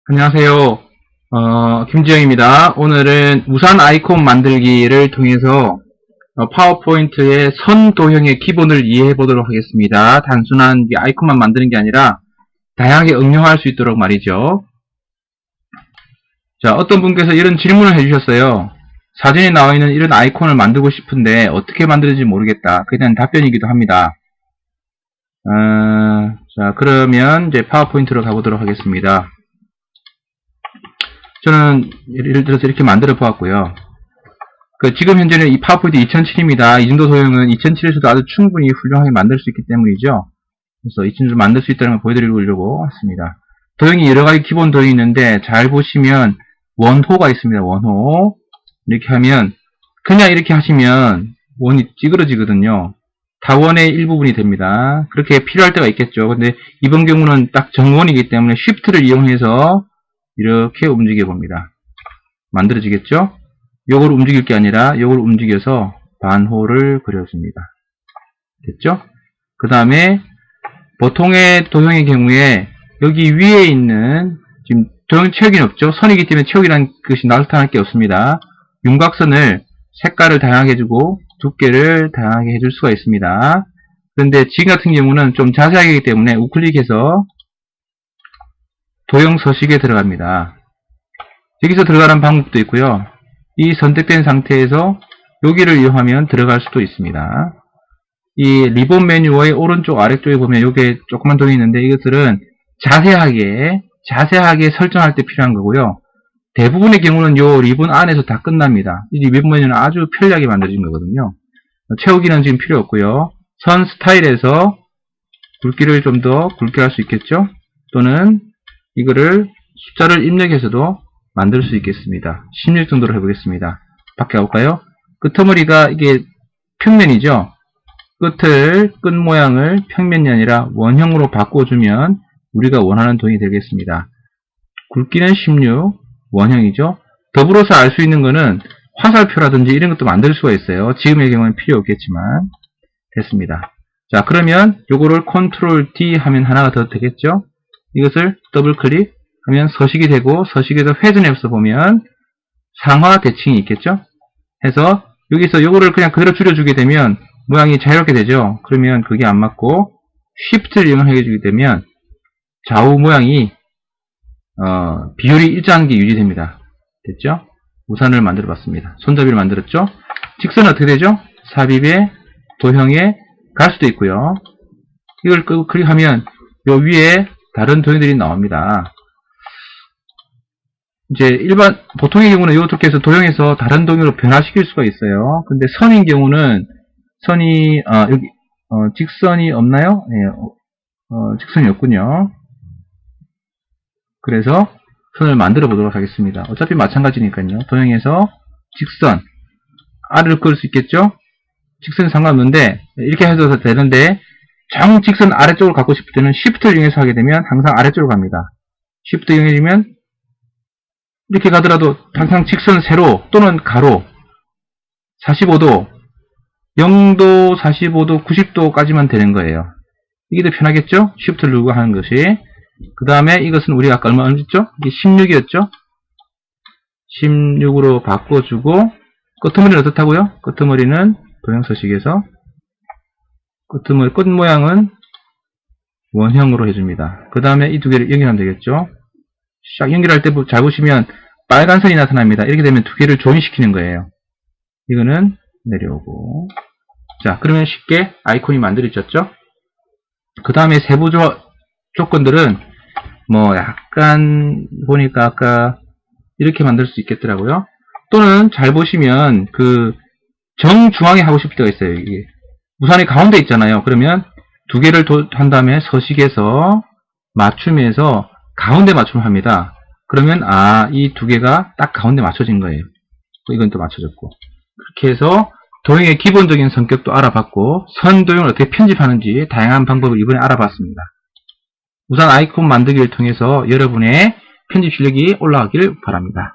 안녕하세요. 김지영입니다. 오늘은 우산 아이콘 만들기를 통해서 파워포인트의 선 도형의 기본을 이해해 보도록 하겠습니다. 단순한 아이콘만 만드는 게 아니라 다양하게 응용할 수 있도록 말이죠. 자, 어떤 분께서 이런 질문을 해주셨어요. 사전에 나와 있는 이런 아이콘을 만들고 싶은데 어떻게 만드는지 모르겠다. 그에 대한 답변이기도 합니다. 자, 그러면 이제 파워포인트로 가보도록 하겠습니다. 저는 예를 들어서 이렇게 만들어 보았고요. 지금 현재는 이 파워포인트 2007입니다. 이 정도 도형은 2007에서도 아주 충분히 훌륭하게 만들 수 있기 때문이죠. 그래서 2007을 만들 수 있다는 걸 보여드리려고 왔습니다. 도형이 여러가지 기본 도형이 있는데 잘 보시면 원호가 있습니다. 원호. 이렇게 하면 그냥 이렇게 하시면 원이 찌그러지거든요. 다 원의 일부분이 됩니다. 그렇게 필요할 때가 있겠죠. 근데 이번 경우는 딱 정원이기 때문에 쉬프트를 이용해서 이렇게 움직여 봅니다. 만들어지겠죠? 요걸 움직일 게 아니라 요걸 움직여서 반호를 그려줍니다. 됐죠? 그 다음에 보통의 도형의 경우에 여기 위에 있는 지금 도형 채우기는 없죠? 선이기 때문에 채우기라는 것이 나타날 게 없습니다. 윤곽선을 색깔을 다양하게 해주고 두께를 다양하게 해줄 수가 있습니다. 그런데 지금 같은 경우는 좀 자세하게 하기 때문에 우클릭해서 도형 서식에 들어갑니다. 여기서 들어가는 방법도 있고요. 이 선택된 상태에서 여기를 이용하면 들어갈 수도 있습니다. 이 리본 메뉴의 오른쪽 아래쪽에 보면 이게 조그만 도형이 있는데 이것들은 자세하게 설정할 때 필요한 거고요. 대부분의 경우는 이 리본 안에서 다 끝납니다. 이 리본 메뉴는 아주 편리하게 만들어진 거거든요. 채우기는 지금 필요 없고요. 선 스타일에서 굵기를 좀 더 굵게 할 수 있겠죠? 또는 이거를 숫자를 입력해서도 만들 수 있겠습니다. 16 정도로 해보겠습니다. 밖에 가볼까요? 끝머리가 이게 평면이죠? 끝 모양을 평면이 아니라 원형으로 바꿔주면 우리가 원하는 도형이 되겠습니다. 굵기는 16, 원형이죠? 더불어서 알 수 있는 거는 화살표라든지 이런 것도 만들 수가 있어요. 지금의 경우는 필요 없겠지만. 됐습니다. 자, 그러면 요거를 컨트롤 D 하면 하나가 더 되겠죠? 이것을 더블 클릭하면 서식이 되고 서식에서 회전해서 보면 상하 대칭이 있겠죠? 해서 여기서 요거를 그냥 그대로 줄여주게 되면 모양이 자유롭게 되죠? 그러면 그게 안 맞고 Shift를 이용해 주게 되면 좌우 모양이 비율이 일정한 게 유지됩니다. 됐죠? 우산을 만들어 봤습니다. 손잡이를 만들었죠? 직선은 어떻게 되죠? 삽입에 도형에 갈 수도 있고요. 이걸 끄고 클릭하면 요 위에 다른 도형들이 나옵니다. 이제 보통의 경우는 이렇게 해서 도형에서 다른 도형으로 변화시킬 수가 있어요. 근데 선인 경우는 선이, 여기, 직선이 없나요? 네, 직선이 없군요. 그래서 선을 만들어 보도록 하겠습니다. 어차피 마찬가지니까요. 도형에서 직선, R을 끌 수 있겠죠? 직선은 상관없는데, 이렇게 해도 되는데, 정직선 아래쪽을 갖고 싶을 때는 Shift를 이용해서 하게 되면 항상 아래쪽으로 갑니다. Shift 이용해주면 이렇게 가더라도 항상 직선 세로 또는 가로 45도, 0도, 45도, 90도까지만 되는 거예요. 이게 더 편하겠죠? Shift를 누르고 하는 것이. 그 다음에 이것은 우리가 아까 얼마 했죠? 이게 16이었죠? 16으로 바꿔주고 끝머리는 어떻다고요? 끝머리는 도형 서식에서 끝 모양은 원형으로 해줍니다. 그 다음에 이 두 개를 연결하면 되겠죠. 쫙 연결할 때 잘 보시면 빨간 선이 나타납니다. 이렇게 되면 두 개를 조인시키는 거예요. 이거는 내려오고. 자, 그러면 쉽게 아이콘이 만들어졌죠. 그 다음에 세부 조건들은 뭐 약간 보니까 아까 이렇게 만들 수 있겠더라고요. 또는 잘 보시면 정중앙에 하고 싶을 때가 있어요. 이게 우산이 가운데 있잖아요. 그러면 두 개를 한 다음에 서식에서 맞춤에서 가운데 맞춤을 합니다. 그러면 이 두 개가 딱 가운데 맞춰진 거예요. 이건 또 맞춰졌고. 그렇게 해서 도형의 기본적인 성격도 알아봤고 선 도형을 어떻게 편집하는지 다양한 방법을 이번에 알아봤습니다. 우산 아이콘 만들기를 통해서 여러분의 편집 실력이 올라가기를 바랍니다.